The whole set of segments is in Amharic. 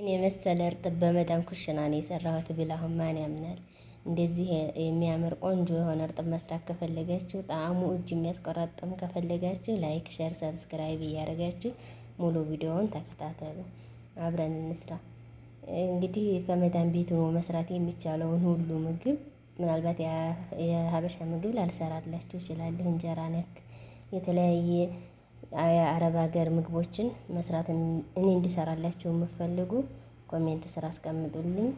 እኔ የመሰለ እርጥብ በመዳም ኩሽና ነው የሰራሁት ብል አሁን ማን ያምናል? እንደዚህ የሚያምር ቆንጆ የሆነ እርጥብ መስራት ከፈለጋችሁ ጣዕሙ እጅ የሚያስቆረጥም ከፈለጋችሁ ላይክ፣ ሸር፣ ሰብስክራይብ እያደረጋችሁ ሙሉ ቪዲዮውን ተከታተሉ። አብረን እንስራ። እንግዲህ ከመዳም ቤት ሆኖ መስራት የሚቻለውን ሁሉ ምግብ ምናልባት የሀበሻ ምግብ ላልሰራላችሁ እችላለሁ። እንጀራ ነክ የተለያየ የአረብ ሀገር ምግቦችን መስራት እኔ እንዲሰራላችሁ የምፈልጉ ኮሜንት ስራ አስቀምጡልኝ።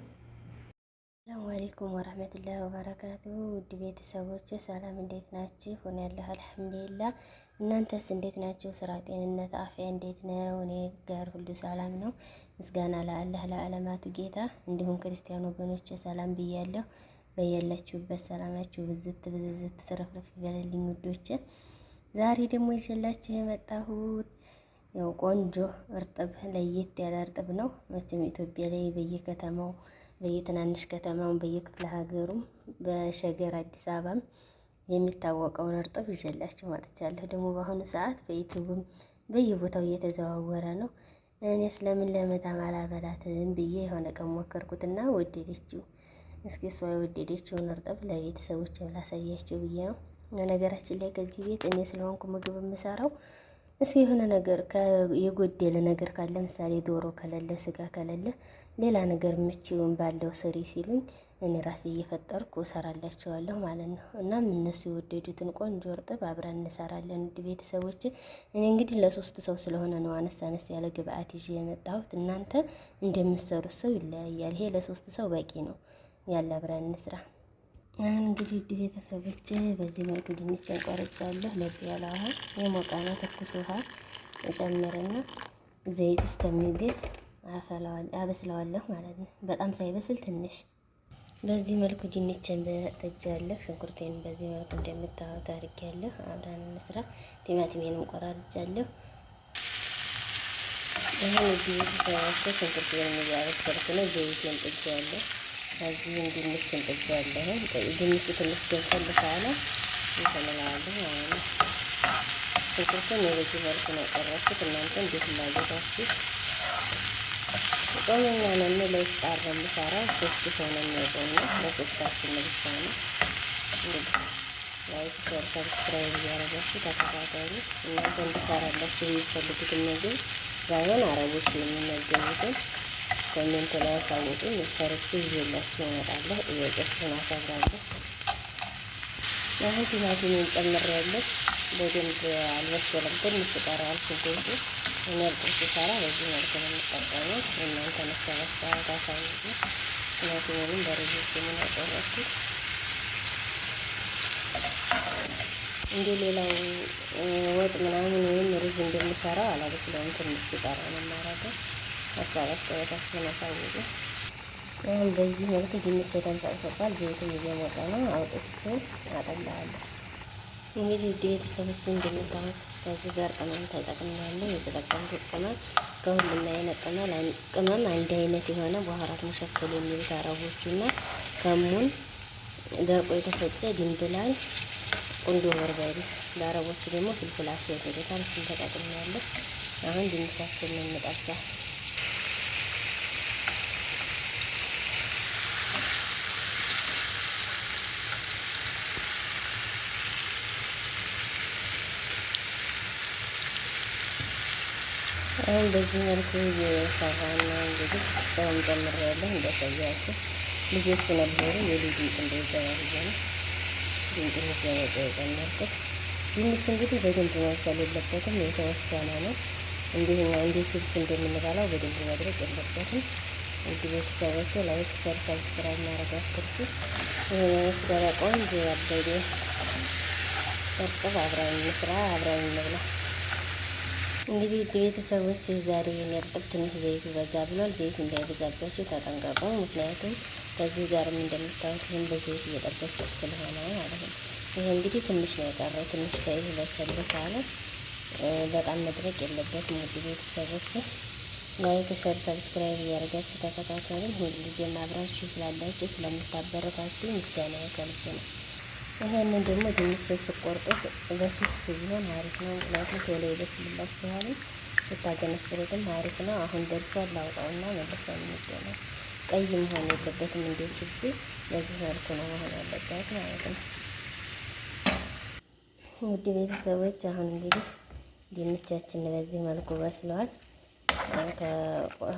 ሰላም አለይኩም ወራህመቱላሂ ወበረካቱ። ውድ ቤተሰቦች ሰላም እንዴት ናችሁ? ሆነ ያለህ አልሐምዱሊላህ። እናንተስ እንዴት ናችሁ? ስራ፣ ጤንነት፣ አፍያ እንዴት ነው? እኔ ጋር ሁሉ ሰላም ነው። ምስጋና ለአላህ ለዓለማቱ ጌታ። እንዲሁም ክርስቲያን ወገኖች ሰላም ብያለሁ። በያላችሁበት ሰላማችሁ ብዝት ብዝት ትረፍረፍ ይበልልኝ ውዶች። ዛሬ ደግሞ ይዤላችሁ የመጣሁት ያው ቆንጆ እርጥብ ለየት ያለ እርጥብ ነው። መቼም ኢትዮጵያ ላይ በየከተማው በየትናንሽ ከተማው በየክፍለ ሀገሩም በሸገር አዲስ አበባም የሚታወቀውን እርጥብ ይዤላችሁ መጥቻለሁ። ደግሞ በአሁኑ ሰዓት በዩቲዩብም በየቦታው እየተዘዋወረ ነው። እኔ ስለምን ለመዳም አላበላትም ብዬ የሆነ ቀን ሞከርኩትና ወደደችው። እስኪ እሷ የወደደችውን እርጥብ ለቤተሰቦችም ላሳያቸው ብዬ ነው። ነገራችን ላይ ከዚህ ቤት እኔ ስለሆንኩ ምግብ የምሰራው እስኪ የሆነ ነገር የጎደለ ነገር ካለ ምሳሌ ዶሮ ከሌለ፣ ስጋ ከሌለ ሌላ ነገር ምችውን ባለው ስሪ ሲሉኝ እኔ ራሴ እየፈጠርኩ እሰራላቸዋለሁ ማለት ነው። እናም እነሱ የወደዱትን ቆንጆ እርጥብ አብረን እንሰራለን። ውድ ቤተሰቦች እኔ እንግዲህ ለሶስት ሰው ስለሆነ ነው አነስ አነስ ያለ ግብአት ይዤ የመጣሁት። እናንተ እንደምትሰሩት ሰው ይለያያል። ይሄ ለሶስት ሰው በቂ ነው። ያለ አብረን እንስራ። እንግዲህ ውድ ቤተሰቦች በዚህ መልኩ ድንችን ቆርጫለሁ። ለብ ያለ ውሃ የሞቀ ነው ትኩስ ውሃ እጨምርና ዘይት ውስጥ የሚግል አበስለዋለሁ ማለት ነው። በጣም ሳይበስል ትንሽ። በዚህ መልኩ ድንችን በጥጃለሁ። ሽንኩርቴን በዚህ መልኩ እንደምታዩት አድርጌያለሁ። አብረን እንስራ። ቲማቲሜንም ቆራርጫለሁ። ይሄን እዚህ ቤተሰቦች ሽንኩርቴን እያበሰልኩ ነው። ዘይቴን ጥጃለሁ። ከዚህ ድንችን ጥጃለሁ። ድንቹ ትንሽ ገንፈል ካለ እንተመላዋለሁ ማለት ነው። ሽንኩርቱን በዚህ መልኩ ነው የቆረጥኩት። እናንተ እንዴት እንዳዘጋችሁ ጾመኛ ነን። ለኢፍጣር ነው የምሰራው። ሶስት ሰው ነው የሚያቆመው። ለሶስታችን ብቻ ነው። እንግዲህ ላይክ፣ ሼር፣ ሰብስክራይብ እያደረጋችሁ ተከታተሉ። እናንተ እንድሰራላችሁ የሚፈልጉትን ምግብ ባይሆን አረቦች የሚመገቡትን ኮሜንት ላይ አሳውቁኝ። ሰርቼ ይዤላችሁ እመጣለሁ። ጥያቄያችሁን አከብራለሁ። አሁን ቲማቲሜን ጨምሬያለሁ። በደንብ አልበሰለም፣ ትንሽ ይቀረዋል ሽንኩርቱ። እኔ እርጥብ ስሰራ በዚህ መልኩ ነው የምጠቀመው። እናንተ መሰረት አሳውቁ። ቲማቲሜንም በረጅም ነው ያቆረጥኩት። እንደ ሌላው ወጥ ምናምን ወይም ሩዝ እንደምሰራው አላበስለውም። ትንሽ ይቀረው ነው የማደርገው። አስተያየታችሁን አሳውቁ። አሁን በዚህ መልኩ ድንች ተንጠብጥቧል። ዘይቱም እየሞቀ ነው። አውጥቼ አጠላለሁ። እንግዲህ ውድ ቤተሰቦች እንደምታዩት ከዚህ ጋር ቅመም ተጠቅሜያለሁ። የተጠቀምኩት ቅመም ከሁሉም አይነት ቅመም አንድ አይነት የሆነ በኋራት መሸፈል የሚሉት አረቦቹና ከሙን፣ ደርቆ የተፈጨ ድንብላል፣ ቁንዶ በርበሬ፣ ለአረቦቹ ደግሞ ፍልፍል አስወጥ ይሉታል። እሱን ተጠቅሜያለሁ። አሁን ድንቻችንን እንጠብሳለን። አሁን በዚህ መልኩ እየሰራን ነው። እንግዲህ ጨውም ጨምሬያለሁ። እንደሰያችሁ ልጆቹ ነበሩ የልጅ እንደዛ ያለ ነው። ድንች ያወጣ የጨመርኩት ድንች እንግዲህ በደንብ መብሰል የለበትም። የተወሰነ ነው። እንዲህ ስልስ እንደምንበላው በደንብ መድረቅ የለበትም። እንግዲህ ቤተሰቦች ላይክ፣ ሸር፣ ሰብስክራይብ ማድረግ አትርሱ። ይሄ መስገራ ቆንጆ ያበደ እርጥብ አብረን እንስራ፣ አብረን እንብላ። እንግዲህ ቤተሰቦች ዛሬ የሚያርጥብ ትንሽ ዘይት በዛ ብሏል። ዘይት እንዳይበዛባችሁ ተጠንቀቁ። ምክንያቱም ከዚህ ጋርም እንደምታዩት ይህን በዘይት እየጠበስኩት ስለሆነ ማለት ነው። ይሄ እንግዲህ ትንሽ ነው የቀረው። ትንሽ ከይህ በሰል ካለ በጣም መድረቅ የለበትም። ውድ ቤተሰቦች ላይክ፣ ሸር፣ ሰብስክራይብ እያደረጋችሁ ተከታተሉን። ሁልጊዜም አብራችሁ ስላላችሁ ስለምታበረታችሁ ምስጋና ከልብ ነው። ይሄንን ደግሞ ድንች ስቆርጡት በስስ ቢሆን አሪፍ ነው። ምክንያቱም ቶሎ ይበስልላችኋል። ብታገነፍሉትም አሪፍ ነው። አሁን ደርሷል። ላውጣውና መልሰን እንገናኝ። ቀይ መሆን የለበትም እንደ ችግር በዚህ መልኩ ነው መሆን ያለበት ማለት ነው። ውድ ቤተሰቦች አሁን እንግዲህ ድንቻችን በዚህ መልኩ በስለዋል።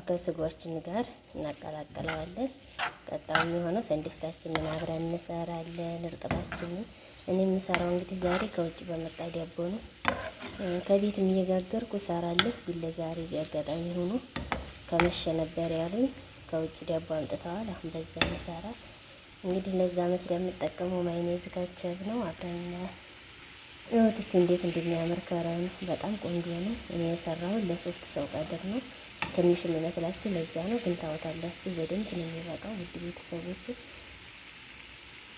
ከስጓችን ጋር እናቀላቅለዋለን። ቀጣዩ የሆነው ሰንደስታችንን አብረን እንሰራለን። እርጥባችንን እኔ የምሰራው እንግዲህ ዛሬ ከውጭ በመጣ ዳቦ ነው። ከቤትም እየጋገርኩ እሰራለሁ፣ ግን ለዛሬ አጋጣሚ ሆኖ ከመሸ ነበር ያሉኝ። ከውጭ ዳቦ አምጥተዋል። አሁን በዛ እንሰራ። እንግዲህ ለዛ መስሪያ የምጠቀመው ማይኔዝ ካቸብ ነው። አብረን እውትስ እንዴት እንደሚያምር ከረኑ በጣም ቆንጆ ነው። እኔ የሰራሁት ለ3 ሰው ቀድር ነው። ትንሽ የሚመስላችሁ ለዛ ነው፣ ግን ታወታላችሁ በደንብ ነው የሚበቃው ውድ ቤተሰቦች።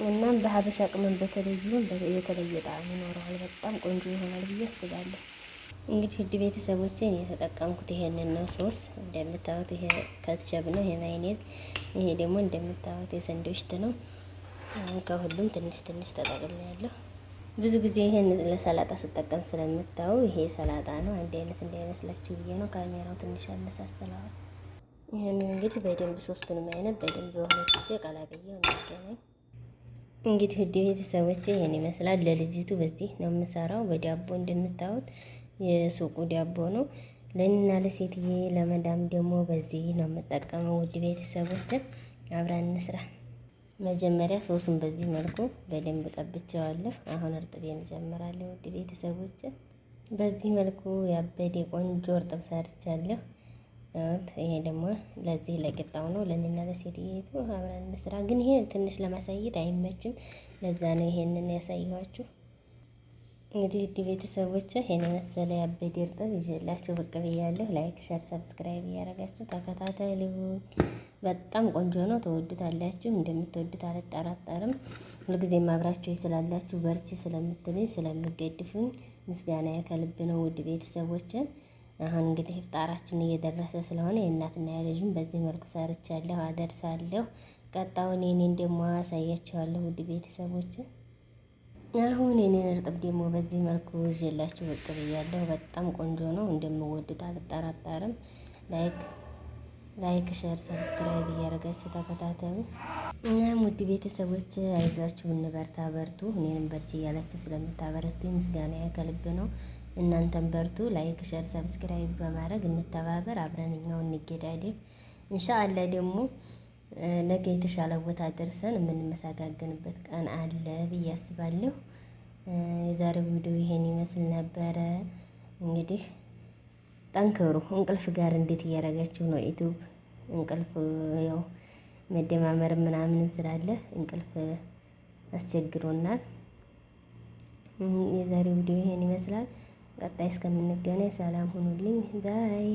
እናም በሀበሻ ቅመም በተለየ የተለየ ጣዕም ይኖረዋል። በጣም ቆንጆ ይሆናል ብዬ አስባለሁ። እንግዲህ ውድ ቤተሰቦች የተጠቀምኩት ይሄንን ነው። ሶስ እንደምታዩት ይሄ ከትቸብ ነው፣ ይሄ ማይኔዝ፣ ይሄ ደግሞ እንደምታዩት የሰንዶሽት ነው። ከሁሉም ትንሽ ትንሽ ተጠቅሜያለሁ። ብዙ ጊዜ ይሄን ለሰላጣ ስጠቀም ስለምታዩ ይሄ ሰላጣ ነው። አንድ አይነት እንዳይመስላችሁ ብዬ ነው። ካሜራው ትንሽ ያመሳስለዋል። ይሄን እንግዲህ በደንብ ሶስቱንም አይነት በደንብ የሆነ ጊዜ ቀላቅዬው እንገናኝ። እንግዲህ ውድ ቤተሰቦቼ ይሄን ይመስላል። ለልጅቱ በዚህ ነው የምሰራው፣ በዳቦ እንደምታዩት የሱቁ ዳቦ ነው። ለእኔና ለሴትዬ ለመዳም ደግሞ በዚህ ነው የምጠቀመው። ውድ ቤተሰቦቼ አብረን እንስራ። መጀመሪያ ሶሱን በዚህ መልኩ በደንብ ቀብቼዋለሁ። አሁን እርጥቤን እጨምራለሁ። ውድ ቤተሰቦች በዚህ መልኩ ያበደ ቆንጆ እርጥብ ሰርቻለሁ። ይሄ ደግሞ ለዚህ ለቂጣው ነው፣ ለእኔና ለሴትዬቱ አብረን እንስራ። ግን ይሄ ትንሽ ለማሳየት አይመችም፣ ለዛ ነው ይሄንን ያሳየኋችሁ። እንግዲህ ውድ ቤተሰቦች ይሄን መሰለ ያበደ እርጥብ ይዤላችሁ ብቅ ብያለሁ። ላይክ፣ ሸር፣ ሰብስክራይብ እያደረጋችሁ ተከታተሉ። በጣም ቆንጆ ነው፣ ተወዱታላችሁ። እንደምትወዱት አልጠራጠርም። ሁልጊዜም አብራችሁ ስላላችሁ በርቺ ስለምትሉኝ ስለምገድፉኝ ምስጋና ከልብ ነው ውድ ቤተሰቦች። አሁን እንግዲህ ኢፍጣራችን እየደረሰ ስለሆነ የእናትና የልጁን በዚህ መልኩ ሰርቻለሁ፣ አደርሳለሁ። ቀጣውን የኔን ደግሞ አሳያችኋለሁ ውድ ቤተሰቦች። አሁን የኔን እርጥብ ደግሞ በዚህ መልኩ ይዤላችሁ ብቅ ብያለሁ። በጣም ቆንጆ ነው፣ እንደምወዱት አልጠራጠርም። ላይክ ሸር ሰብስክራይብ እያደረጋችሁ ተከታተሉ። እናም ውድ ቤተሰቦች አይዟችሁ፣ እንበርታ፣ በርቱ። እኔንም በርቺ እያላችሁ ስለምታበረቱኝ ምስጋና ከልብ ነው። እናንተም በርቱ። ላይክ ሸር ሰብስክራይብ በማድረግ እንተባበር፣ አብረን እኛው እንገዳደፍ። ኢንሻአላህ ደግሞ ነገ የተሻለ ቦታ ደርሰን የምንመሰጋገንበት ቀን አለ ብዬ አስባለሁ። የዛሬው ቪዲዮ ይሄን ይመስል ነበረ። እንግዲህ ጠንክሩ። እንቅልፍ ጋር እንዴት እያደረጋችሁ ነው? ዩቲዩብ እንቅልፍ ያው መደማመር ምናምንም ስላለ እንቅልፍ አስቸግሮናል። የዛሬው ቪዲዮ ይሄን ይመስላል። ቀጣይ እስከምንገናኝ ሰላም ሁኑልኝ። ባይ